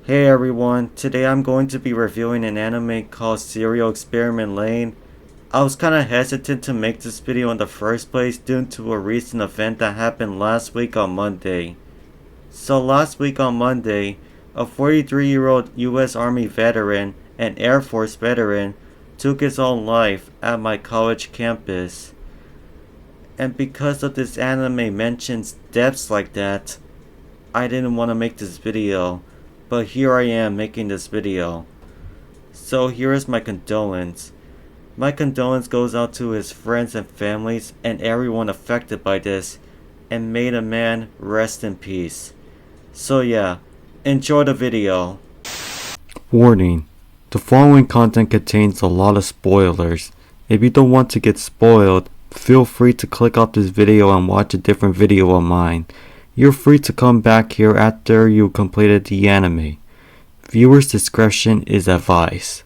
Hey everyone, today I'm going to be reviewing an anime called Serial Experiment Lain. I was kinda hesitant to make this video in the first place due to a recent event that happened last week on Monday. So last week on Monday, a 43-year-old US Army veteran and Air Force veteran took his own life at my college campus. And because of this anime mentions deaths like that, I didn't want to make this video. But here I am making this video. So here is my condolence. My condolence goes out to his friends and families and everyone affected by this. And may the man rest in peace. So yeah, enjoy the video. Warning. The following content contains a lot of spoilers. If you don't want to get spoiled, feel free to click off this video and watch a different video of mine. You're free to come back here after you completed the anime. Viewers' discretion is advised.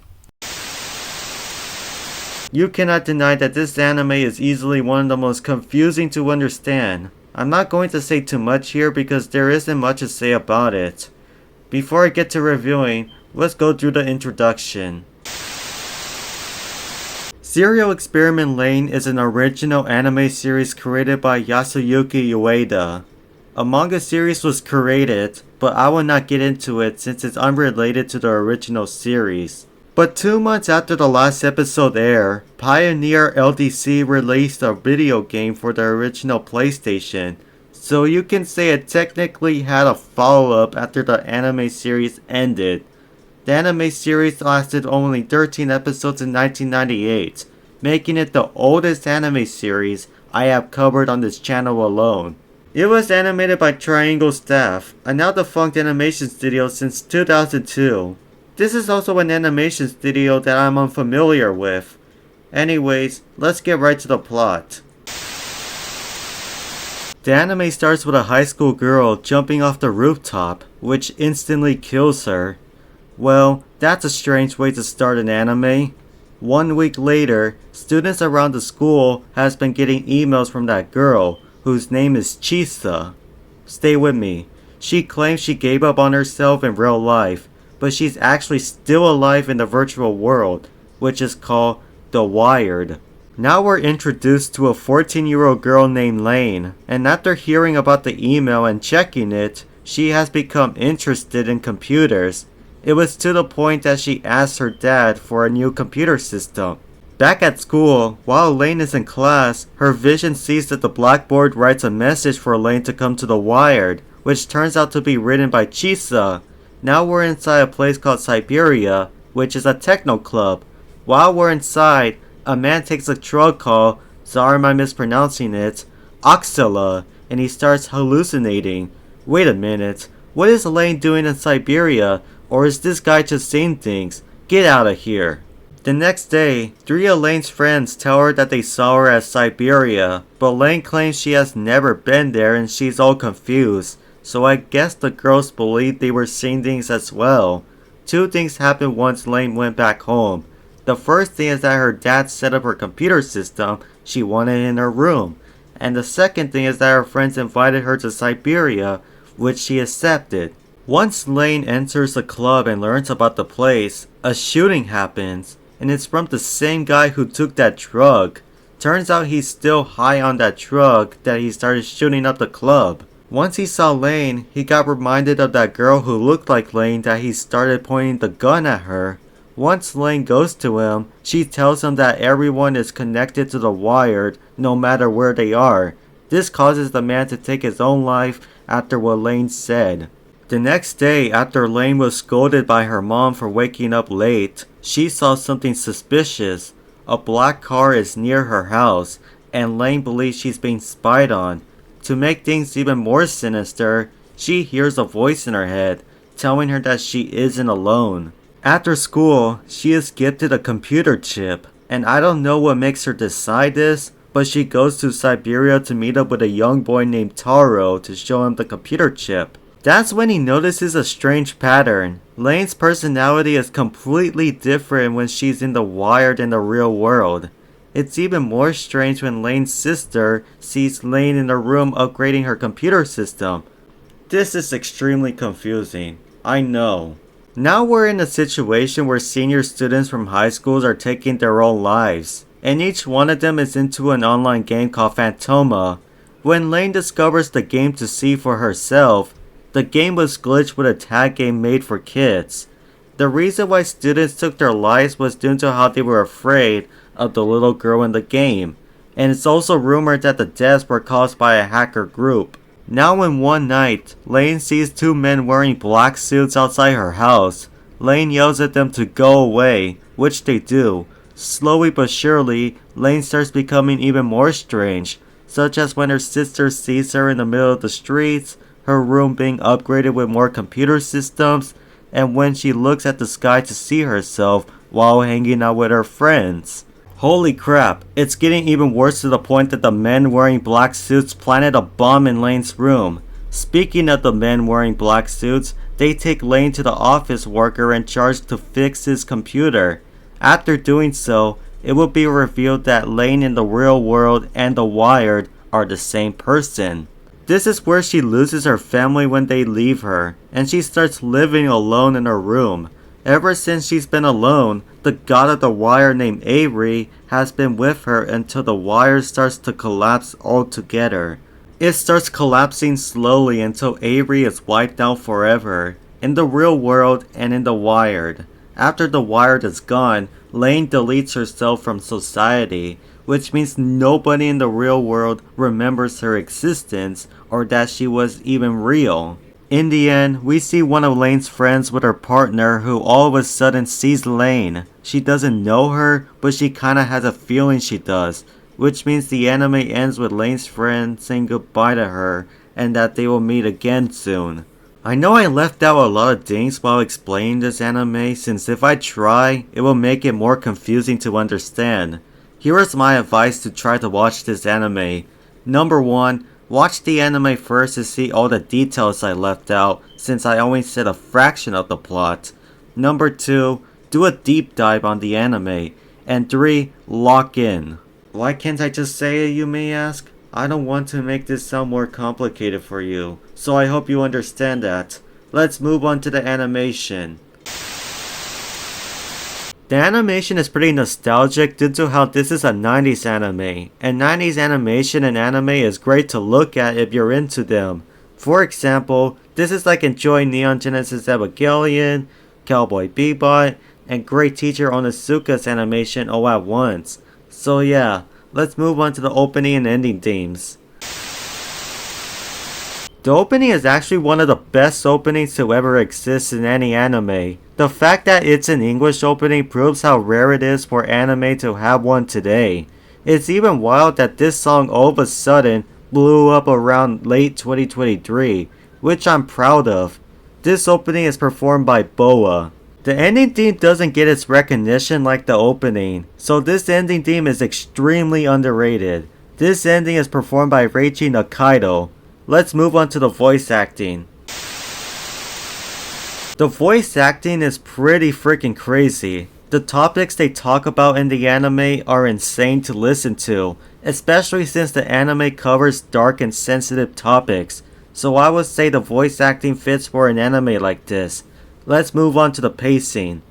You cannot deny that this anime is easily one of the most confusing to understand. I'm not going to say too much here because there isn't much to say about it. Before I get to reviewing, let's go through the introduction. Serial Experiment Lain is an original anime series created by Yasuyuki Ueda. A manga series was created, but I will not get into it since it's unrelated to the original series. But 2 months after the last episode aired, Pioneer LDC released a video game for the original PlayStation, so you can say it technically had a follow-up after the anime series ended. The anime series lasted only 13 episodes in 1998, making it the oldest anime series I have covered on this channel alone. It was animated by Triangle Staff, a now defunct animation studio since 2002. This is also an animation studio that I'm unfamiliar with. Anyways, let's get right to the plot. The anime starts with a high school girl jumping off the rooftop, which instantly kills her. Well, that's a strange way to start an anime. 1 week later, students around the school has been getting emails from that girl, whose name is Chisa. Stay with me. She claims she gave up on herself in real life, but she's actually still alive in the virtual world, which is called The Wired. Now we're introduced to a 14-year-old girl named Lain, and after hearing about the email and checking it, she has become interested in computers. It was to the point that she asked her dad for a new computer system. Back at school, while Lain is in class, her vision sees that the blackboard writes a message for Lain to come to the Wired, which turns out to be written by Chisa. Now we're inside a place called Siberia, which is a techno club. While we're inside, a man takes a drug called, sorry am I mispronouncing it, Oxala, and he starts hallucinating. Wait a minute, what is Lain doing in Siberia, or is this guy just saying things? Get out of here. The next day, 3 of Lain's friends tell her that they saw her at Siberia, but Lain claims she has never been there and she's all confused, so I guess the girls believe they were seeing things as well. 2 things happened once Lain went back home. The first thing is that her dad set up her computer system she wanted in her room, and the second thing is that her friends invited her to Siberia, which she accepted. Once Lain enters the club and learns about the place, a shooting happens. And it's from the same guy who took that drug. Turns out he's still high on that drug that he started shooting up the club. Once he saw Lain, he got reminded of that girl who looked like Lain that he started pointing the gun at her. Once Lain goes to him, she tells him that everyone is connected to the Wired no matter where they are. This causes the man to take his own life after what Lain said. The next day, after Lain was scolded by her mom for waking up late, she saw something suspicious. A black car is near her house, and Lain believes she's being spied on. To make things even more sinister, she hears a voice in her head, telling her that she isn't alone. After school, she is gifted a computer chip, and I don't know what makes her decide this, but she goes to Siberia to meet up with a young boy named Taro to show him the computer chip. That's when he notices a strange pattern. Lain's personality is completely different when she's in the Wired in the real world. It's even more strange when Lain's sister sees Lain in the room upgrading her computer system. This is extremely confusing. I know. Now we're in a situation where senior students from high schools are taking their own lives, and each one of them is into an online game called Phantoma. When Lain discovers the game to see for herself, the game was glitched with a tag game made for kids. The reason why students took their lives was due to how they were afraid of the little girl in the game, and it's also rumored that the deaths were caused by a hacker group. Now in one night, Lain sees two men wearing black suits outside her house. Lain yells at them to go away, which they do. Slowly but surely, Lain starts becoming even more strange, such as when her sister sees her in the middle of the streets, her room being upgraded with more computer systems, and when she looks at the sky to see herself while hanging out with her friends. Holy crap, it's getting even worse to the point that the men wearing black suits planted a bomb in Lain's room. Speaking of the men wearing black suits, they take Lain to the office worker in charge to fix his computer. After doing so, it will be revealed that Lain in the real world and the Wired are the same person. This is where she loses her family when they leave her, and she starts living alone in her room. Ever since she's been alone, the god of the wire named Avery has been with her until the wire starts to collapse altogether. It starts collapsing slowly until Avery is wiped out forever, in the real world and in the Wired. After the Wired is gone, Lain deletes herself from society, which means nobody in the real world remembers her existence or that she was even real. In the end, we see one of Lain's friends with her partner who all of a sudden sees Lain. She doesn't know her, but she kinda has a feeling she does, which means the anime ends with Lain's friend saying goodbye to her and that they will meet again soon. I know I left out a lot of things while explaining this anime, since if I try, it will make it more confusing to understand. Here is my advice to try to watch this anime. Number 1. Watch the anime first to see all the details I left out, since I only said a fraction of the plot. Number 2. Do a deep dive on the anime. And 3. Lock in. Why can't I just say it, you may ask? I don't want to make this sound more complicated for you, so I hope you understand that. Let's move on to the animation. The animation is pretty nostalgic due to how this is a 90s anime, and 90s animation and anime is great to look at if you're into them. For example, this is like enjoying Neon Genesis Evangelion, Cowboy Bebop, and Great Teacher Onizuka's animation all at once. So yeah, let's move on to the opening and ending themes. The opening is actually one of the best openings to ever exist in any anime. The fact that it's an English opening proves how rare it is for anime to have one today. It's even wild that this song all of a sudden blew up around late 2023, which I'm proud of. This opening is performed by Boa. The ending theme doesn't get its recognition like the opening, so this ending theme is extremely underrated. This ending is performed by Reichi Nakaido. Let's move on to the voice acting. The voice acting is pretty freaking crazy. The topics they talk about in the anime are insane to listen to, especially since the anime covers dark and sensitive topics, so I would say the voice acting fits for an anime like this. Let's move on to the pacing.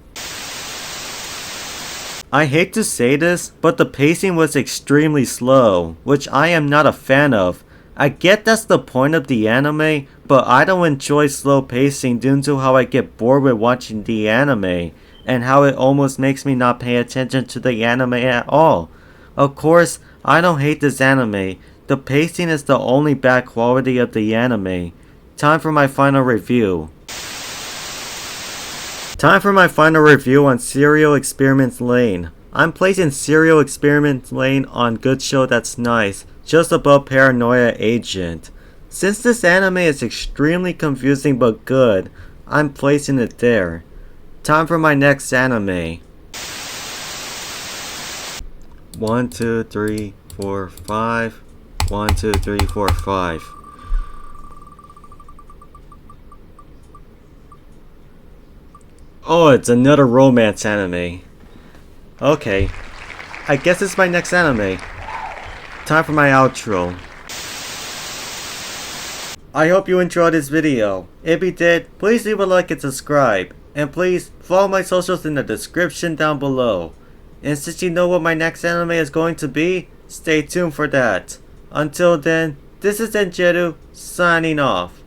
I hate to say this, but the pacing was extremely slow, which I am not a fan of. I get that's the point of the anime, but I don't enjoy slow pacing due to how I get bored with watching the anime, and how it almost makes me not pay attention to the anime at all. Of course, I don't hate this anime. The pacing is the only bad quality of the anime. Time for my final review. Time for my final review on Serial Experiments Lain. I'm placing Serial Experiments Lain on Good Show That's Nice, just above Paranoia Agent. Since this anime is extremely confusing but good, I'm placing it there. Time for my next anime. 1, 2, 3, 4, 5. 1, 2, 3, 4, 5. Oh, it's another romance anime. Okay, I guess it's my next anime. Time for my outro. I hope you enjoyed this video. If you did, please leave a like and subscribe. And please follow my socials in the description down below. And since you know what my next anime is going to be, stay tuned for that. Until then, this is Enjeru signing off.